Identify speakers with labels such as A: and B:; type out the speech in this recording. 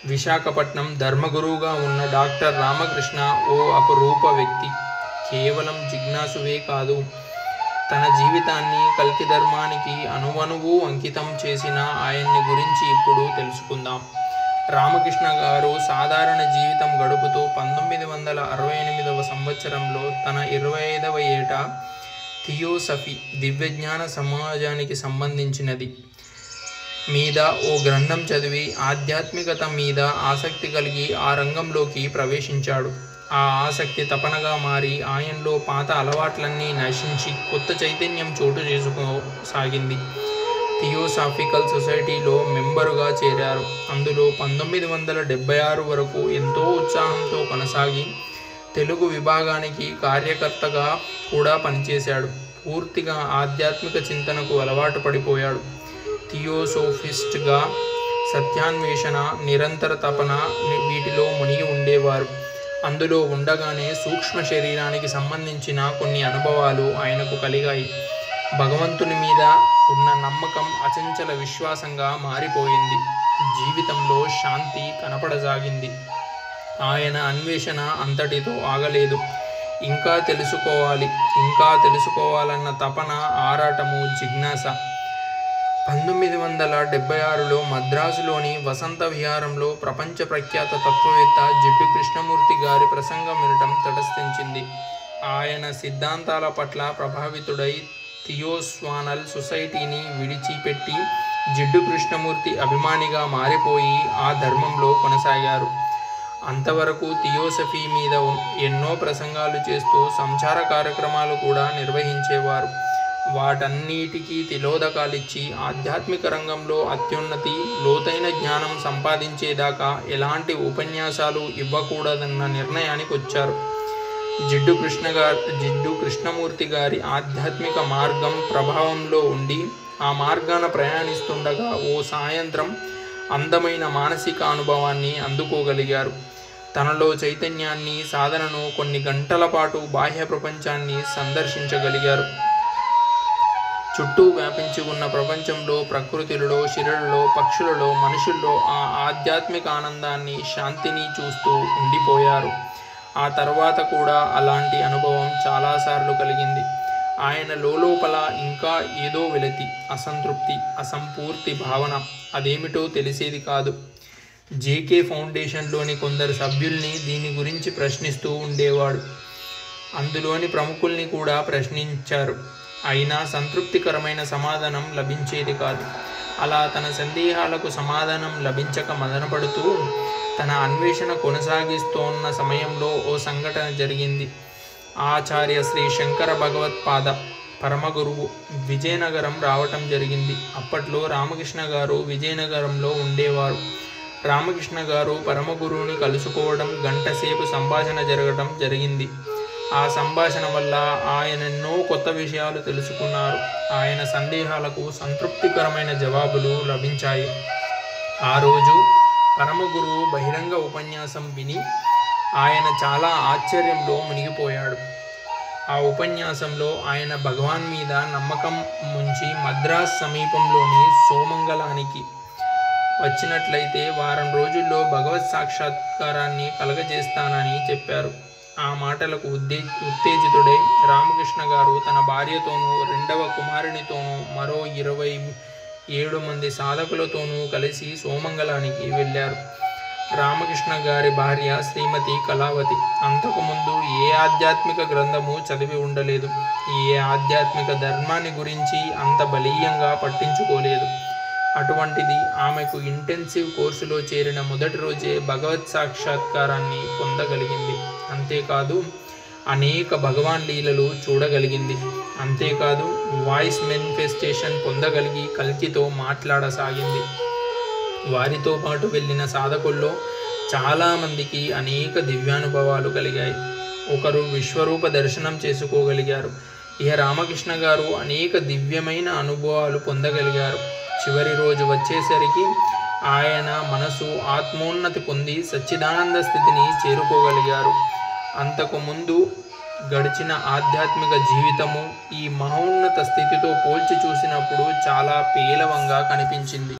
A: విశాఖపట్నం ధర్మగురువుగా ఉన్న డాక్టర్ రామకృష్ణ ఓ అపురూప వ్యక్తి. కేవలం జిజ్ఞాసువే కాదు, తన జీవితాన్ని కల్కి ధర్మానికి అణువణువు అంకితం చేసిన ఆయన్ని గురించి ఇప్పుడు తెలుసుకుందాం. రామకృష్ణ గారు సాధారణ జీవితం గడుపుతూ 1968వ సంవత్సరంలో తన 25వ ఏట థియోసఫీ దివ్యజ్ఞాన సమాజానికి సంబంధించినది మీద ఓ గ్రంథం చదివి ఆధ్యాత్మికత మీద ఆసక్తి కలిగి ఆ రంగంలోకి ప్రవేశించాడు. ఆ ఆసక్తి తపనగా మారి ఆయనలో పాత అలవాట్లన్నీ నశించి కొత్త చైతన్యం చోటు చేసుకోసాగింది. థియోసాఫికల్ సొసైటీలో మెంబరుగా చేరారు. అందులో 1976 వరకు ఎంతో ఉత్సాహంతో కొనసాగి తెలుగు విభాగానికి కార్యకర్తగా కూడా పనిచేశాడు. పూర్తిగా ఆధ్యాత్మిక చింతనకు అలవాటు పడిపోయాడు. థియోసోఫిస్ట్గా సత్యాన్వేషణ, నిరంతర తపన వీటిలో మునిగి ఉండేవారు. అందులో ఉండగానే సూక్ష్మ శరీరానికి సంబంధించిన కొన్ని అనుభవాలు ఆయనకు కలిగాయి. భగవంతుని మీద ఉన్న నమ్మకం అచంచల విశ్వాసంగా మారిపోయింది. జీవితంలో శాంతి కనపడసాగింది. ఆయన అన్వేషణ అంతటితో ఆగలేదు. ఇంకా తెలుసుకోవాలన్న తపన, ఆరాటము, జిజ్ఞాస. 1976లో మద్రాసులోని వసంత విహారంలో ప్రపంచ ప్రఖ్యాత తత్వవేత్త జిడ్డు కృష్ణమూర్తి గారి ప్రసంగం వినటం తటస్థించింది. ఆయన సిద్ధాంతాల పట్ల ప్రభావితుడై థియోసాఫికల్ సొసైటీని విడిచిపెట్టి జిడ్డు కృష్ణమూర్తి అభిమానిగా మారిపోయి ఆ ధర్మంలో కొనసాగారు. అంతవరకు థియోసఫీ మీద ఎన్నో ప్రసంగాలు చేస్తూ సంచార కార్యక్రమాలు కూడా నిర్వహించేవారు. వాటన్నిటికీ తిలోదకాలిచ్చి ఆధ్యాత్మిక రంగంలో అత్యున్నతి, లోతైన జ్ఞానం సంపాదించేదాకా ఎలాంటి ఉపన్యాసాలు ఇవ్వకూడదన్న నిర్ణయానికి వచ్చారు. జిడ్డు కృష్ణమూర్తి గారి ఆధ్యాత్మిక మార్గం ప్రభావంలో ఉండి ఆ మార్గాన ప్రయాణిస్తుండగా ఓ సాయంత్రం అందమైన మానసిక అనుభవాన్ని అందుకోగలిగారు. తనలో చైతన్యాన్ని, సాధనను కొన్ని గంటల పాటు బాహ్య ప్రపంచాన్ని సందర్శించగలిగారు. చుట్టూ వ్యాపించి ఉన్న ప్రపంచంలో, ప్రకృతిలో, శిరలలో, పక్షులలో, మనుషుల్లో ఆ ఆధ్యాత్మిక ఆనందాన్ని, శాంతిని చూస్తూ ఉండిపోయారు. ఆ తర్వాత కూడా అలాంటి అనుభవం చాలాసార్లు కలిగింది. ఆయన లోపల ఇంకా ఏదో వెలితి, అసంతృప్తి, అసంపూర్తి భావన. అదేమిటో తెలిసేది కాదు. జేకే ఫౌండేషన్లోని కొందరు సభ్యుల్ని దీని గురించి ప్రశ్నిస్తూ ఉండేవాడు. అందులోని ప్రముఖుల్ని కూడా ప్రశ్నించారు. అయినా సంతృప్తికరమైన సమాధానం లభించేది కాదు. అలా తన సందేహాలకు సమాధానం లభించక మదనపడుతూ తన అన్వేషణ కొనసాగిస్తోన్న సమయంలో ఓ సంఘటన జరిగింది. ఆచార్య శ్రీ శంకర భగవత్పాద పరమగురువు విజయనగరం రావటం జరిగింది. అప్పట్లో రామకృష్ణ గారు విజయనగరంలో ఉండేవారు. రామకృష్ణ గారు పరమగురువుని కలుసుకోవడం, గంటసేపు సంభాషణ జరగడం జరిగింది. ఆ సంభాషణ వల్ల ఆయన ఎన్నో కొత్త విషయాలు తెలుసుకున్నారు. ఆయన సందేహాలకు సంతృప్తికరమైన జవాబులు లభించాయి. ఆ రోజు పరమగురువు బహిరంగ ఉపన్యాసం విని ఆయన చాలా ఆశ్చర్యంలో మునిగిపోయాడు. ఆ ఉపన్యాసంలో ఆయన భగవాన్ మీద నమ్మకం ఉంచి మద్రాస్ సమీపంలోని సోమంగలానికి వచ్చినట్లయితే వారం రోజుల్లో భగవత్ సాక్షాత్కారాన్ని కలగజేస్తానని చెప్పారు. ఆ మాటలకు ఉత్తేజితుడై రామకృష్ణ గారు తన భార్యతోనూ, రెండవ కుమారునితోనూ, మరో 27 మంది సాధకులతోనూ కలిసి సోమంగలానికి వెళ్ళారు. రామకృష్ణ గారి భార్య శ్రీమతి కళావతి అంతకుముందు ఏ ఆధ్యాత్మిక గ్రంథము చదివి ఉండలేదు. ఏ ఆధ్యాత్మిక ధర్మాన్ని గురించి అంత బలీయంగా పట్టించుకోలేదు. అటువంటిది ఆమెకు ఇంటెన్సివ్ కోర్సులో చేరిన మొదటి రోజే భగవత్ సాక్షాత్కారాన్ని పొందగలిగింది. అంతేకాదు అనేక భగవాన్ లీలలు చూడగలిగింది. అంతేకాదు వాయిస్ మేనిఫెస్టేషన్ పొందగలిగి కల్కితో మాట్లాడసాగింది. వారితో పాటు వెళ్ళిన సాధకుల్లో చాలామందికి అనేక దివ్యానుభవాలు కలిగాయి. ఒకరు విశ్వరూప దర్శనం చేసుకోగలిగారు. ఇక రామకృష్ణ గారు అనేక దివ్యమైన అనుభవాలు పొందగలిగారు. చివరి రోజు వచ్చేసరికి ఆయన మనసు ఆత్మోన్నతి పొంది సచ్చిదానంద స్థితిని చేరుకోగలిగారు. అంతకు ముందు గడిచిన ఆధ్యాత్మిక జీవితము ఈ మహోన్నత స్థితితో పోల్చి చూసినప్పుడు చాలా పేలవంగా కనిపించింది.